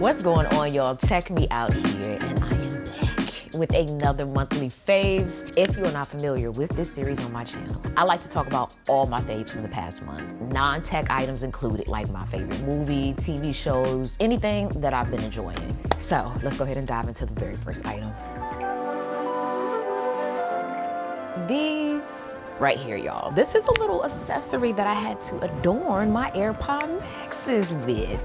What's going on, y'all? Tech Me out here, and I am back with another monthly faves. If you're not familiar with this series on my channel, I like to talk about all my faves from the past month. Non-tech items included, like my favorite movie, TV shows, anything that I've been enjoying. So let's go ahead and dive into the very first item. These right here, y'all. This is a little accessory that I had to adorn my AirPod Maxes with.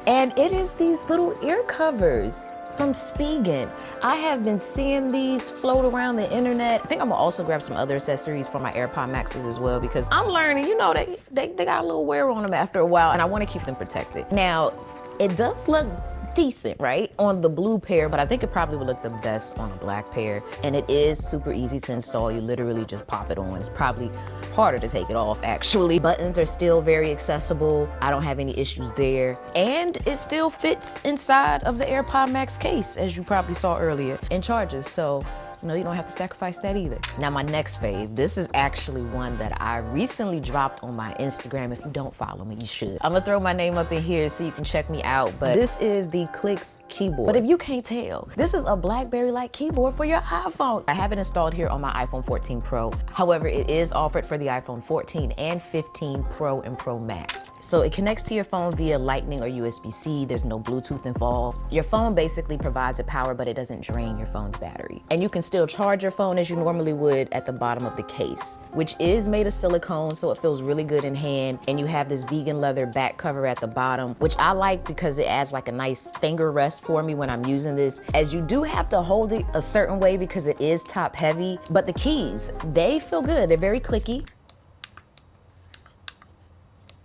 And it is these little ear covers from Spigen. I have been seeing these float around the internet. I think I'm gonna also grab some other accessories for my AirPod Maxes as well, because I'm learning, you know, they got a little wear on them after a while, and I wanna keep them protected. Now, it does look decent, right, on the blue pair, but I think it probably would look the best on a black pair. And it is super easy to install. You literally just pop it on. It's probably harder to take it off, actually. Buttons are still very accessible. I don't have any issues there. And it still fits inside of the AirPod Max case, as you probably saw earlier, and charges. So, you know, you don't have to sacrifice that either. Now, my next fave, this is actually one that I recently dropped on my Instagram. If you don't follow me, you should. I'm gonna throw my name up in here so you can check me out, but this is the Clicks keyboard. But if you can't tell, this is a BlackBerry-like keyboard for your iPhone. I have it installed here on my iPhone 14 Pro. However, it is offered for the iPhone 14 and 15 Pro and Pro Max. So it connects to your phone via Lightning or USB-C. There's no Bluetooth involved. Your phone basically provides a power, but it doesn't drain your phone's battery. And you can still charge your phone as you normally would at the bottom of the case, which is made of silicone, so it feels really good in hand. And you have this vegan leather back cover at the bottom, which I like because it adds like a nice finger rest for me when I'm using this, as you do have to hold it a certain way because it is top heavy. But the keys, they feel good. They're very clicky.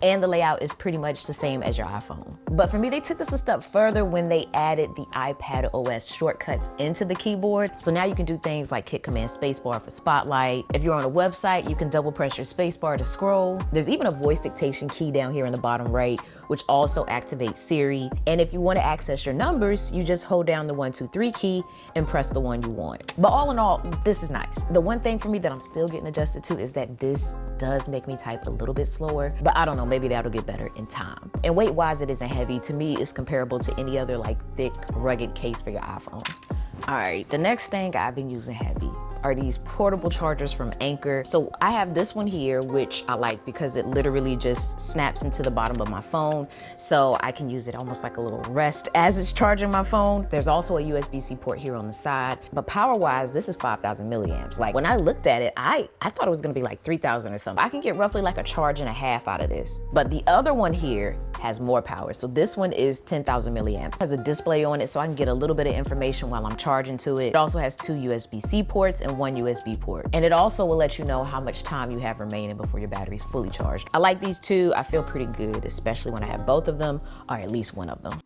And the layout is pretty much the same as your iPhone. But for me, they took this a step further when they added the iPad OS shortcuts into the keyboard. So now you can do things like hit Command Spacebar for Spotlight. If you're on a website, you can double press your spacebar to scroll. There's even a voice dictation key down here in the bottom right, which also activates Siri. And if you want to access your numbers, you just hold down the 1, 2, 3 key and press the one you want. But all in all, this is nice. The one thing for me that I'm still getting adjusted to is that this does make me type a little bit slower, but I don't know, maybe that'll get better in time. And weight-wise, it isn't heavy. To me, it's comparable to any other like thick, rugged case for your iPhone. All right, the next thing I've been using heavy are these portable chargers from Anker. So I have this one here, which I like because it literally just snaps into the bottom of my phone. So I can use it almost like a little rest as it's charging my phone. There's also a USB-C port here on the side, but power-wise, this is 5,000 milliamps. Like when I looked at it, I thought it was gonna be like 3,000 or something. I can get roughly like a charge and a half out of this. But the other one here has more power. So this one is 10,000 milliamps. It has a display on it so I can get a little bit of information while I'm charging to it. It also has 2 USB-C ports and 1 USB port. And it also will let you know how much time you have remaining before your battery's fully charged. I like these two. I feel pretty good, especially when I have both of them, or at least one of them.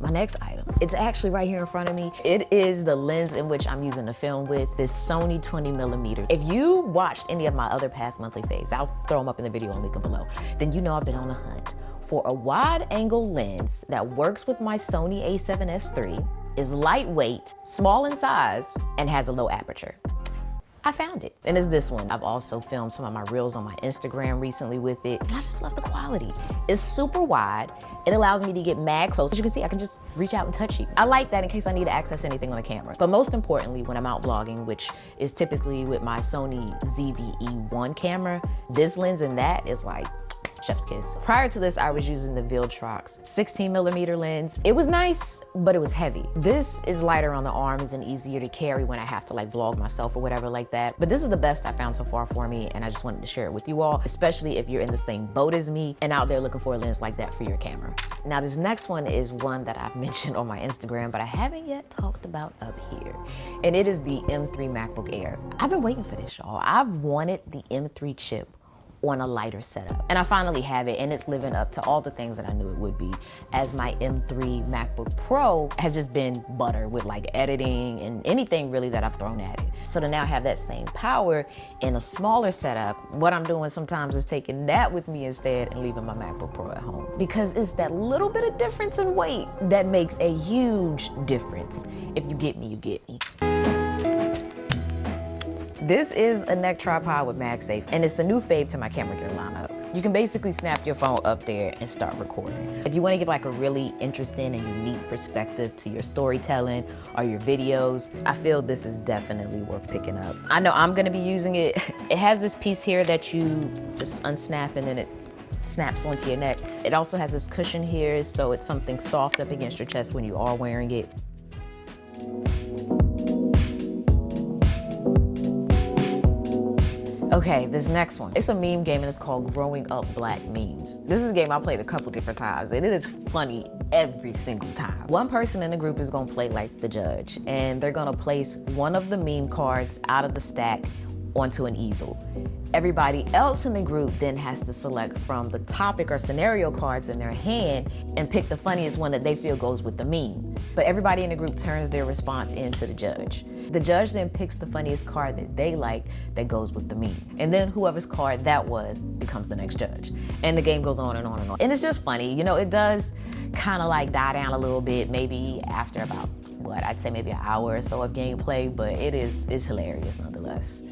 My next item, it's actually right here in front of me. It is the lens in which I'm using to film with, this Sony 20mm. If you watched any of my other past monthly faves, I'll throw them up in the video link below, then you know I've been on the hunt for a wide angle lens that works with my Sony a7S III, is lightweight, small in size, and has a low aperture. I found it, and it's this one. I've also filmed some of my reels on my Instagram recently with it, and I just love the quality. It's super wide. It allows me to get mad close. As you can see, I can just reach out and touch you. I like that in case I need to access anything on the camera. But most importantly, when I'm out vlogging, which is typically with my Sony ZV-E1 camera, this lens and that is like chef's kiss. Prior to this, I was using the Viltrox 16mm lens. It was nice, but it was heavy. This is lighter on the arms and easier to carry when I have to like vlog myself or whatever like that. But this is the best I found so far for me, and I just wanted to share it with you all, especially if you're in the same boat as me and out there looking for a lens like that for your camera. Now, this next one is one that I've mentioned on my Instagram, but I haven't yet talked about up here. And it is the M3 MacBook Air. I've been waiting for this, y'all. I've wanted the M3 chip on a lighter setup, and I finally have it, and it's living up to all the things that I knew it would be, as my M3 MacBook Pro has just been butter with like editing and anything really that I've thrown at it. So to now have that same power in a smaller setup, what I'm doing sometimes is taking that with me instead and leaving my MacBook Pro at home, because it's that little bit of difference in weight that makes a huge difference. If you get me, you get me. This is a neck tripod with MagSafe, and it's a new fave to my camera gear lineup. You can basically snap your phone up there and start recording. If you want to give like a really interesting and unique perspective to your storytelling or your videos, I feel this is definitely worth picking up. I know I'm gonna be using it. It has this piece here that you just unsnap and then it snaps onto your neck. It also has this cushion here, so it's something soft up against your chest when you are wearing it. Okay, this next one. It's a meme game and it's called Growing Up Black Memes. This is a game I played a couple different times and it is funny every single time. One person in the group is gonna play like the judge and they're gonna place one of the meme cards out of the stack onto an easel. Everybody else in the group then has to select from the topic or scenario cards in their hand and pick the funniest one that they feel goes with the meme. But everybody in the group turns their response into the judge. The judge then picks the funniest card that they like that goes with the meme. And then whoever's card that was becomes the next judge. And the game goes on and on and on. And it's just funny, you know, it does kind of like die down a little bit, maybe after about, what, I'd say maybe an hour or so of gameplay, but it's hilarious nonetheless.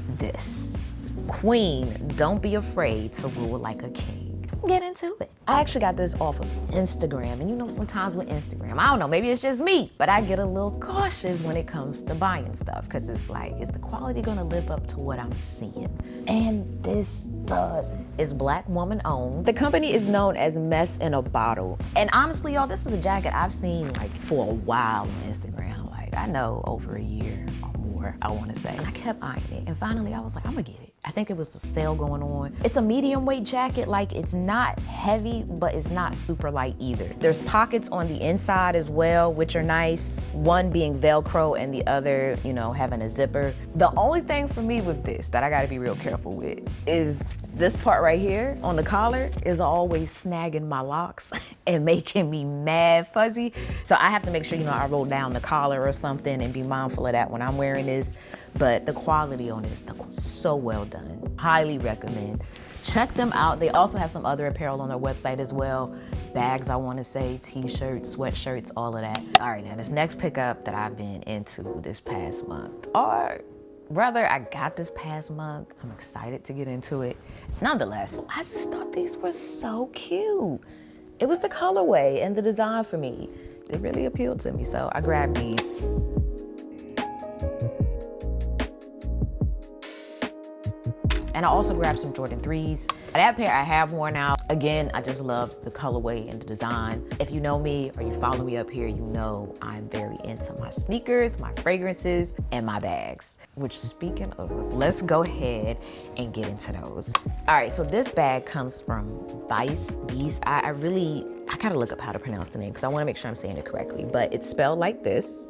This. Queen, don't be afraid to rule like a king. Get into it. I actually got this off of Instagram, and you know sometimes with Instagram, I don't know, maybe it's just me, but I get a little cautious when it comes to buying stuff, because it's like, is the quality gonna live up to what I'm seeing? And this does. It's Black woman owned. The company is known as Mess in a Bottle. And honestly, y'all, this is a jacket I've seen like for a while on Instagram. Like I know over a year or more, I wanna say. And I kept eyeing it, and finally I was like, I'm gonna get it. I think it was a sale going on. It's a medium weight jacket, like it's not heavy, but it's not super light either. There's pockets on the inside as well, which are nice. One being Velcro and the other, you know, having a zipper. The only thing for me with this that I gotta be real careful with is this part right here on the collar is always snagging my locks and making me mad fuzzy. So I have to make sure, you know, I roll down the collar or something and be mindful of that when I'm wearing this. But the quality on this, so well done. Highly recommend. Check them out. They also have some other apparel on their website as well. Bags, I wanna say, t-shirts, sweatshirts, all of that. All right, now this next pickup that I've been into this past month, or rather I got this past month, I'm excited to get into it. Nonetheless, I just thought these were so cute. It was the colorway and the design for me. It really appealed to me, so I grabbed these. And I also grabbed some Jordan 3s. That pair I have worn out. Again, I just love the colorway and the design. If you know me or you follow me up here, you know I'm very into my sneakers, my fragrances, and my bags. Which, speaking of, let's go ahead and get into those. All right, so this bag comes from Vice Beast. I gotta look up how to pronounce the name because I wanna make sure I'm saying it correctly, but it's spelled like this.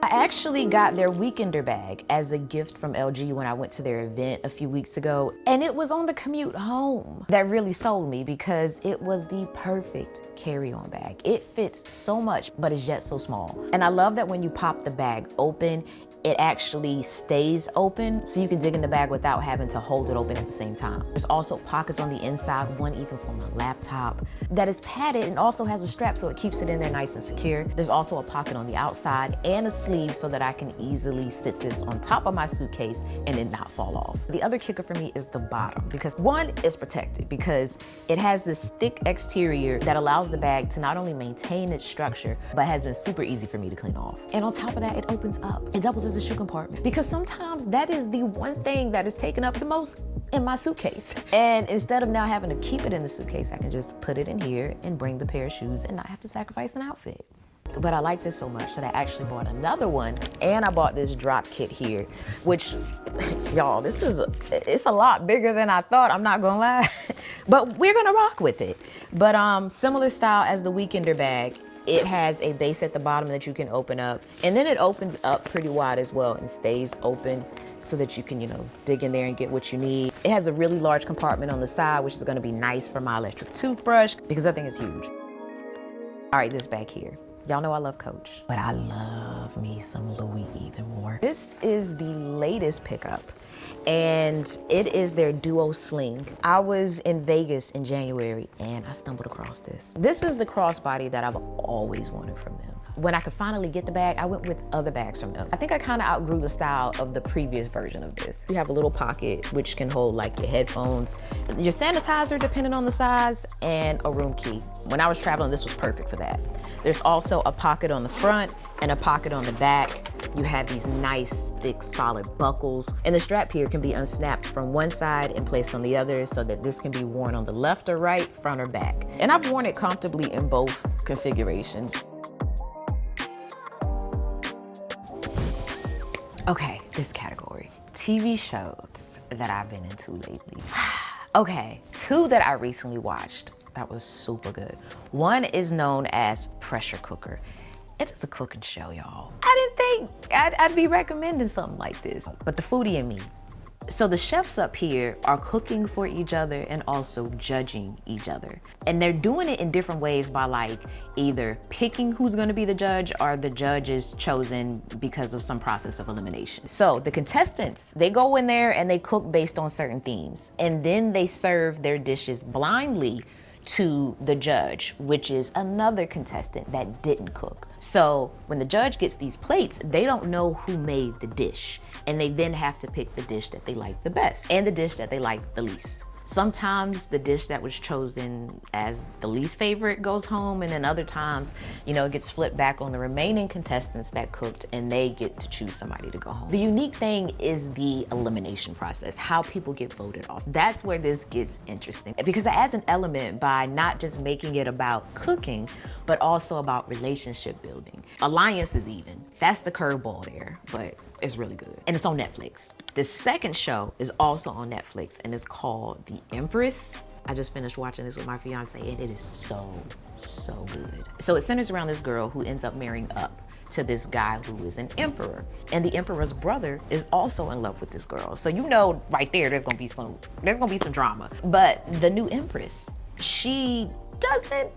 I actually got their Weekender bag as a gift from LG when I went to their event a few weeks ago, and it was on the commute home that really sold me because it was the perfect carry-on bag. It fits so much, but is yet so small. And I love that when you pop the bag open, it actually stays open, so you can dig in the bag without having to hold it open at the same time. There's also pockets on the inside, one even for my laptop, that is padded and also has a strap so it keeps it in there nice and secure. There's also a pocket on the outside and a sleeve so that I can easily sit this on top of my suitcase and it not fall off. The other kicker for me is the bottom, because one, it's protected because it has this thick exterior that allows the bag to not only maintain its structure, but has been super easy for me to clean off. And on top of that, it opens up. It doubles as a shoe compartment, because sometimes that is the one thing that is taking up the most in my suitcase. And instead of now having to keep it in the suitcase, I can just put it in here and bring the pair of shoes and not have to sacrifice an outfit. But I like this so much that I actually bought another one, and I bought this drop kit here, which, y'all, it's a lot bigger than I thought, I'm not gonna lie. But we're gonna rock with it. But similar style as the Weekender bag. It has a base at the bottom that you can open up, and then it opens up pretty wide as well and stays open so that you can, you know, dig in there and get what you need. It has a really large compartment on the side, which is gonna be nice for my electric toothbrush because I think it's huge. All right, this back here. Y'all know I love Coach, but I love me some Louis even more. This is the latest pickup, and it is their Duo Sling. I was in Vegas in January and I stumbled across this. This is the crossbody that I've always wanted from them. When I could finally get the bag, I went with other bags from them. I think I kind of outgrew the style of the previous version of this. You have a little pocket which can hold like your headphones, your sanitizer depending on the size, and a room key. When I was traveling, this was perfect for that. There's also a pocket on the front and a pocket on the back. You have these nice, thick, solid buckles. And the strap here can be unsnapped from one side and placed on the other so that this can be worn on the left or right, front or back. And I've worn it comfortably in both configurations. Okay, this category, TV shows that I've been into lately. Okay, two that I recently watched that was super good. One is known as Pressure Cooker. It is a cooking show, y'all. I didn't think I'd be recommending something like this, but the foodie in me. So the chefs up here are cooking for each other and also judging each other. And they're doing it in different ways by like either picking who's gonna be the judge or the judge is chosen because of some process of elimination. So the contestants, they go in there and they cook based on certain themes. And then they serve their dishes blindly to the judge, which is another contestant that didn't cook. So when the judge gets these plates, they don't know who made the dish. And they then have to pick the dish that they like the best and the dish that they like the least. Sometimes the dish that was chosen as the least favorite goes home, and then other times, you know, it gets flipped back on the remaining contestants that cooked and they get to choose somebody to go home. The unique thing is the elimination process, how people get voted off. That's where this gets interesting because it adds an element by not just making it about cooking, but also about relationship building. Alliances even. That's the curveball there, but it's really good. And it's on Netflix. The second show is also on Netflix and it's called The Empress. I just finished watching this with my fiance and it is so good. So it centers around this girl who ends up marrying up to this guy who is an emperor. And the emperor's brother is also in love with this girl. So you know right there, there's gonna be some drama. But the new empress, she doesn't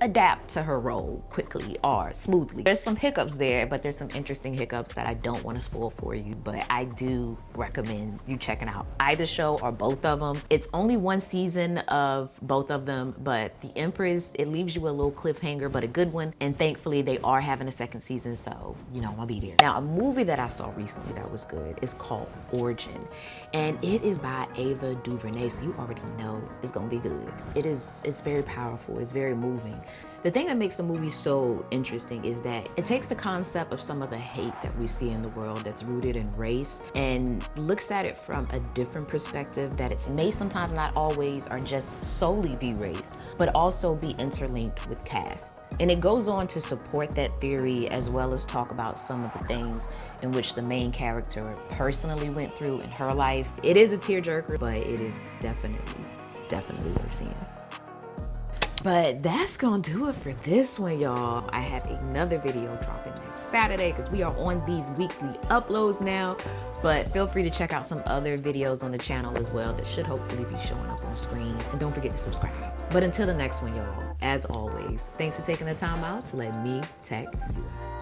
adapt to her role quickly or smoothly. There's some hiccups there, but there's some interesting hiccups that I don't want to spoil for you, but I do recommend you checking out either show or both of them. It's only one season of both of them, but The Empress, it leaves you a little cliffhanger, but a good one. And thankfully they are having a second season, so you know, I'll be there. Now, a movie that I saw recently that was good is called Origin, and it is by Ava DuVernay, so you already know it's gonna be good. It's very powerful, it's very moving. The thing that makes the movie so interesting is that it takes the concept of some of the hate that we see in the world that's rooted in race and looks at it from a different perspective, that it may sometimes not always or just solely be race, but also be interlinked with caste. And it goes on to support that theory as well as talk about some of the things in which the main character personally went through in her life. It is a tearjerker, but it is definitely worth seeing. But that's gonna do it for this one, y'all. I have another video dropping next Saturday because we are on these weekly uploads now. But feel free to check out some other videos on the channel as well that should hopefully be showing up on screen. And don't forget to subscribe. But until the next one, y'all, as always, thanks for taking the time out to let me tech you out.